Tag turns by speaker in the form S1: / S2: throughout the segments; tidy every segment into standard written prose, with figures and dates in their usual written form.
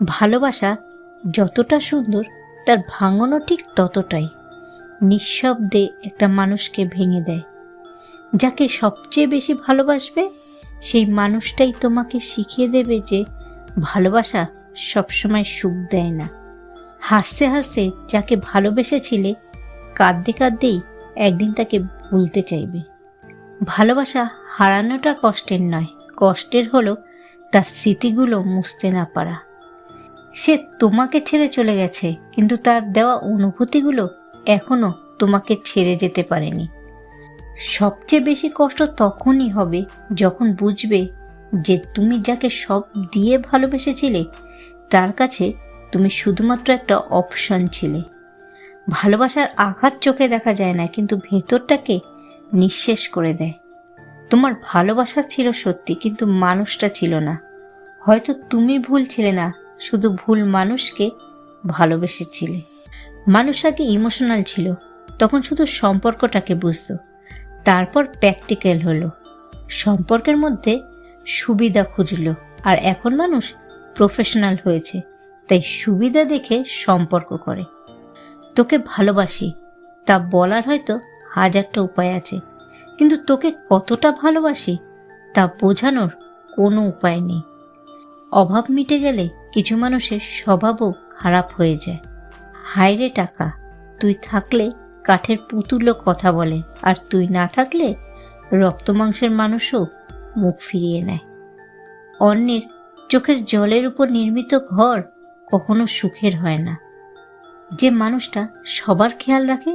S1: ভালোবাসা যতটা সুন্দর তার ভাঙনও ঠিক ততটাই। নিঃশব্দে একটা মানুষকে ভেঙে দেয়। যাকে সবচেয়ে বেশি ভালোবাসবে সেই মানুষটাই তোমাকে শিখিয়ে দেবে যে ভালোবাসা সবসময় সুখ দেয় না। হাসতে হাসতে যাকে ভালোবেসেছিলে কাঁদতে কাঁদতেই একদিন তাকে ভুলতে চাইবে। ভালোবাসা হারানোটা কষ্টের নয়, কষ্টের হলো তার স্মৃতিগুলো মুছতে না পারা। সে তোমাকে ছেড়ে চলে গেছে, কিন্তু তার দেওয়া অনুভূতিগুলো এখনও তোমাকে ছেড়ে যেতে পারেনি। সবচেয়ে বেশি কষ্ট তখনই হবে যখন বুঝবে যে তুমি যাকে সব দিয়ে ভালোবেসেছিলে তার কাছে তুমি শুধুমাত্র একটা অপশন ছিলে। ভালোবাসার আঘাত চোখে দেখা যায় না, কিন্তু ভেতরটাকে নিঃশেষ করে দেয়। তোমার ভালোবাসা ছিল সত্যি, কিন্তু মানুষটা ছিল না। হয়তো তুমি ভুল ছিলে না, শুধু ভুল মানুষকে ভালোবেসেছিলে। মানুষ আগে ইমোশনাল ছিল, তখন শুধু সম্পর্কটাকে বুঝতো। তারপর প্র্যাকটিক্যাল হলো, সম্পর্কের মধ্যে সুবিধা খুঁজলো। আর এখন মানুষ প্রফেশনাল হয়েছে, তাই সুবিধা দেখে সম্পর্ক করে। তোকে ভালোবাসি তা বলার হয়তো হাজারটা উপায় আছে, কিন্তু তোকে কতটা ভালোবাসি তা বোঝানোর কোনো উপায় নেই। অভাব মিটে গেলে কিছু মানুষের স্বভাবও খারাপ হয়ে যায়। হায়রে টাকা, তুই থাকলে কাঠের পুতুলও কথা বলে, আর তুই না থাকলে রক্ত মাংসের মানুষও মুখ ফিরিয়ে নেয়। অন্যের চোখের জলের উপর নির্মিত ঘর কখনো সুখের হয় না। যে মানুষটা সবার খেয়াল রাখে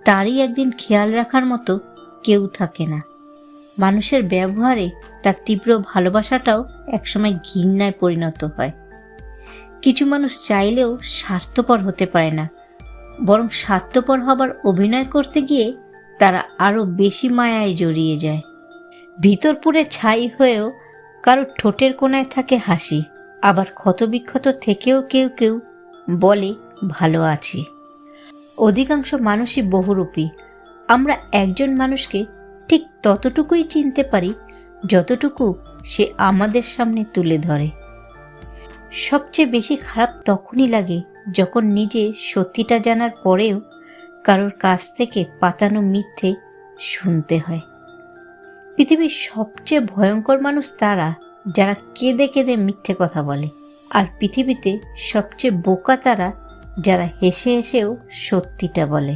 S1: তারই একদিন খেয়াল রাখার মতো কেউ থাকে না। মানুষের ব্যবহারে তার তীব্র ভালোবাসাটাও একসময় ঘৃণায় পরিণত হয়। কিছু মানুষ চাইলেও স্বার্থপর হতে পারে না, বরং স্বার্থপর হবার অভিনয় করতে গিয়ে তারা আরও বেশি মায়ায় জড়িয়ে যায়। ভিতর পুড়ে ছাই হয়েও কারো ঠোঁটের কোণায় থাকে হাসি, আবার ক্ষতবিক্ষত থেকেও কেউ কেউ বলে ভালো আছি। অধিকাংশ মানুষই বহুরূপী। আমরা একজন মানুষকে ঠিক ততটুকুই চিনতে পারি যতটুকু সে আমাদের সামনে তুলে ধরে। সবচেয়ে বেশি খারাপ তখনই লাগে যখন নিজে সত্যিটা জানার পরেও কারোর কাছ থেকে পাতানো মিথ্যে শুনতে হয়। পৃথিবীর সবচেয়ে ভয়ঙ্কর মানুষ তারা যারা কেঁদে কেঁদে মিথ্যে কথা বলে, আর পৃথিবীতে সবচেয়ে বোকা তারা যারা হেসে হেসেও সত্যিটা বলে।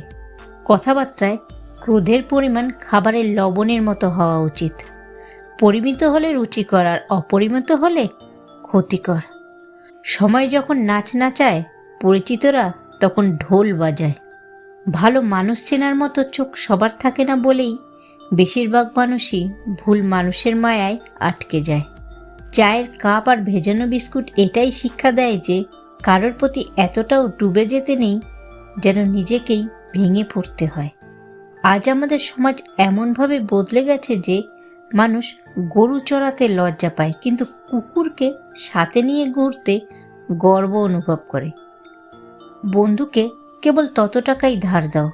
S1: কথাবার্তায় ক্রোধের পরিমাণ খাবারের লবণের মতো হওয়া উচিত। পরিমিত হলে রুচিকর, আর অপরিমিত হলে ক্ষতিকর। সময় যখন নাচ নাচায়, পরিচিতরা তখন ঢোল বাজায়। ভালো মানুষ চেনার মতো চোখ সবার থাকে না বলেই বেশিরভাগ মানুষই ভুল মানুষের মায়ায় আটকে যায়। চায়ের কাপ আর ভেজানো বিস্কুট এটাই শিক্ষা দেয় যে কারোর প্রতি এতটাও ডুবে যেতে নেই যেন নিজেকেই ভেঙে পড়তে হয়। আজ আমাদের সমাজ এমনভাবে বদলে গেছে যে মানুষ গরু চড়াতে লজ্জা পায়, কিন্তু কুকুরকে সাথে নিয়ে ঘুরতে গর্ব অনুভব করে। বন্ধুকে কেবল তত টাকাই ধার দাও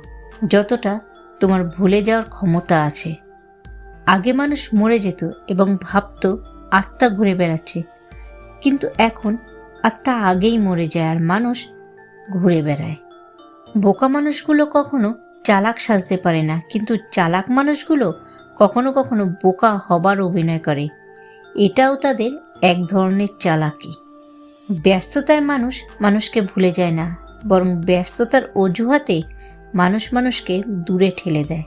S1: যতটা তোমার ভুলে যাওয়ার ক্ষমতা আছে। আগে মানুষ মরে যেত এবং ভাবত আত্মা ঘুরে বেড়াচ্ছে, কিন্তু এখন আত্মা আগেই মরে যায় আর মানুষ ঘুরে বেড়ায়। বোকা মানুষগুলো কখনো চালাক সাজতে পারে না, কিন্তু চালাক মানুষগুলো কখনো কখনো বোকা হবার অভিনয় করে। এটাও তাদের এক ধরনের চালাকি। ব্যস্ততায় মানুষ মানুষকে ভুলে যায় না, বরং ব্যস্ততার অজুহাতে মানুষ মানুষকে দূরে ঠেলে দেয়।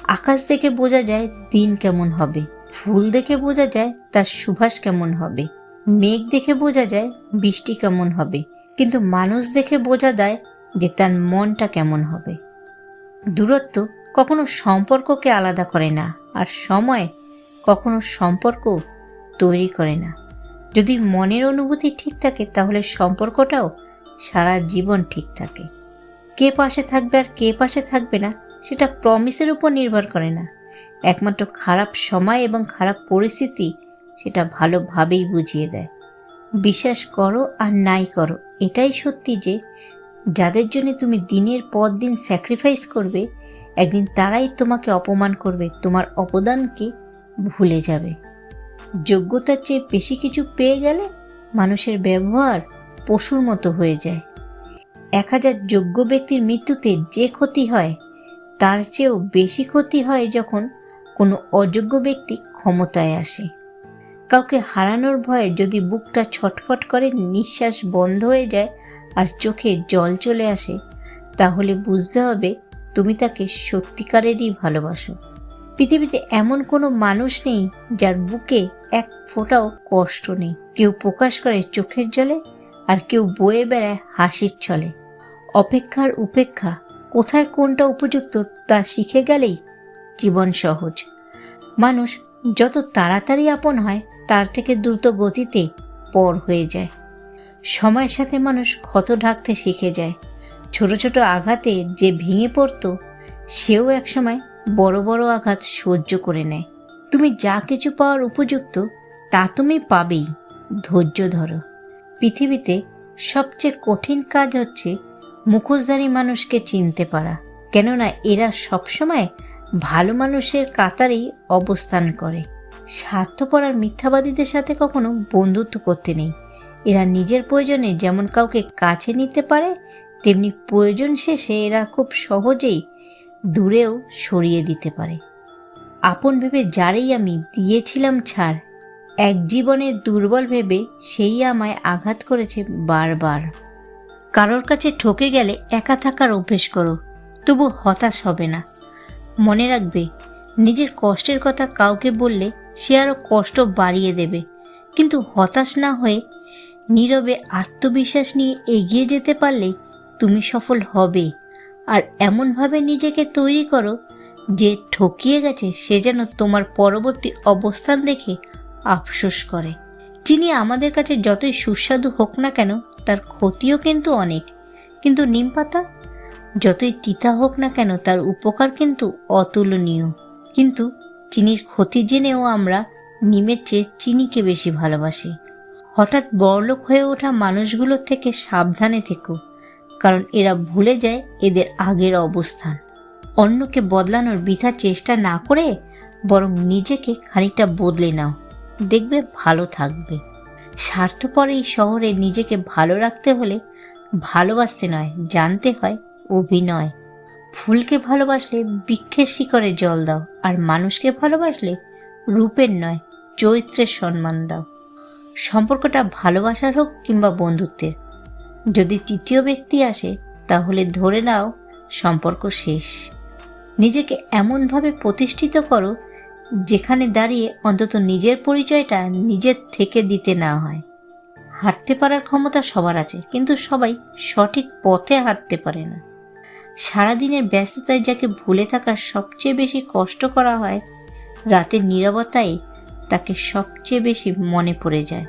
S1: আকাশ দেখে বোঝা যায় দিন কেমন হবে, ফুল দেখে বোঝা যায় তার সুবাস কেমন হবে, মেঘ দেখে বোঝা যায় বৃষ্টি কেমন হবে, কিন্তু মানুষ দেখে বোঝা যায় যে তার মনটা কেমন হবে। দূরত্ব কখনো সম্পর্ককে আলাদা করে না, আর সময় কখনো সম্পর্ক তৈরি করে না। যদি মনের অনুভূতি ঠিক থাকে তাহলে সম্পর্কটাও সারা জীবন ঠিক থাকে। কে পাশে থাকবে আর কে পাশে থাকবে না সেটা প্রমিসের উপর নির্ভর করে না। একমাত্র খারাপ সময় এবং খারাপ পরিস্থিতি সেটা ভালোভাবেই বুঝিয়ে দেয়। বিশ্বাস করো আর নাই করো, এটাই সত্যি যে যাদের জন্য তুমি দিনের পর দিন স্যাক্রিফাইস করবে, একদিন তারাই তোমাকে অপমান করবে, তোমার অবদানকে ভুলে যাবে। যোগ্যতার চেয়ে বেশি কিছু পেয়ে গেলে মানুষের ব্যবহার পশুর মতো হয়ে যায়। 1000 যোগ্য ব্যক্তির মৃত্যুতে যে ক্ষতি হয় তার চেয়েও বেশি ক্ষতি হয় যখন কোনো অযোগ্য ব্যক্তি ক্ষমতায় আসে। কাউকে হারানোর ভয়ে যদি বুকটা ছটফট করে, নিঃশ্বাস বন্ধ হয়ে যায় আর চোখে জল চলে আসে, তাহলে বুঝতে হবে তুমি তাকে সত্যিকারেরই ভালোবাসো। পৃথিবীতে এমন কোনো মানুষ নেই যার বুকে এক ফোঁটাও কষ্ট নেই। কেউ প্রকাশ করে চোখের জলে, আর কেউ বয়ে বেড়ায় হাসির ছলে। অপেক্ষার উপেক্ষা, কোথায় কোনটা উপযুক্ত তা শিখে গেলেই জীবন সহজ। মানুষ যত তাড়াতাড়ি আপন হয় তার থেকে দ্রুত গতিতে পর হয়ে যায়। সময়ের সাথে মানুষ ক্ষত ঢাকতে শিখে যায়। ছোট ছোট আঘাতে যে ভেঙে পড়তো, সেও একসময় বড় বড় আঘাত সহ্য করে নেয়। তুমি যা কিছু পাওয়ার উপযুক্ত তা তুমি পাবেই, ধৈর্য ধরো। পৃথিবীতে সবচেয়ে কঠিন কাজ হচ্ছে মুখোশধারী মানুষকে চিনতে পারা, কেননা এরা সবসময় ভালো মানুষের কাতারেই অবস্থান করে। স্বার্থপর আর মিথ্যাবাদীদের সাথে কখনো বন্ধুত্ব করতে নেই। এরা নিজের প্রয়োজনে যেমন কাউকে কাছে নিতে পারে, তেমনি প্রয়োজন শেষে এরা খুব সহজেই দূরেও সরিয়ে দিতে পারে। আপন ভেবে যারেই আমি দিয়েছিলাম ছাড়, এক জীবনের দুর্বল ভেবে সেই আমায় আঘাত করেছে বারবার। কারোর কাছে ঠকে গেলে একা থাকার অভ্যেস করো, তবু হতাশ হবে না। মনে রাখবে, নিজের কষ্টের কথা কাউকে বললে সে আরও কষ্ট বাড়িয়ে দেবে। কিন্তু হতাশ না হয়ে নীরবে আত্মবিশ্বাস নিয়ে এগিয়ে যেতে পারলে তুমি সফল হবে। আর এমনভাবে নিজেকে তৈরি করো যে ঠকিয়ে গেছে সে যেন তোমার পরবর্তী অবস্থান দেখে আফসোস করে। চিনি আমাদের কাছে যতই সুস্বাদু হোক না কেন, তার ক্ষতিও কিন্তু অনেক। কিন্তু নিমপাতা যতই তিতা হোক না কেন, তার উপকার কিন্তু অতুলনীয়। কিন্তু চিনির ক্ষতি জেনেও আমরা নিমের চেয়ে চিনিকে বেশি ভালোবাসি। হঠাৎ বড়লোক হয়ে ওঠা মানুষগুলোর থেকে সাবধানে থেকো, কারণ এরা ভুলে যায় এদের আগের অবস্থান। অন্যকে বদলানোর বৃথা চেষ্টা না করে বরং নিজেকে খানিকটা বদলে নাও, দেখবে ভালো থাকবে। স্বার্থপর এই শহরে নিজেকে ভালো রাখতে হলে ভালোবাসতে নয়, জানতে হয় অভিনয়। ফুলকে ভালোবাসলে বৃক্ষের শিকড়ে জল দাও, আর মানুষকে ভালোবাসলে রূপের নয়, চরিত্রের সম্মান দাও। সম্পর্কটা ভালোবাসার হোক কিংবা বন্ধুত্বের, যদি তৃতীয় ব্যক্তি আসে তাহলে ধরে নাও সম্পর্ক শেষ। নিজেকে এমনভাবে প্রতিষ্ঠিত করো যেখানে দাঁড়িয়ে অন্তত নিজের পরিচয়টা নিজের থেকে দিতে না হয়। হাঁটতে পারার ক্ষমতা সবার আছে, কিন্তু সবাই সঠিক পথে হাঁটতে পারে না। সারাদিনের ব্যস্ততায় যাকে ভুলে থাকার সবচেয়ে বেশি কষ্ট করা হয়, রাতের নীরবতায় তাকে সবচেয়ে বেশি মনে পড়ে যায়।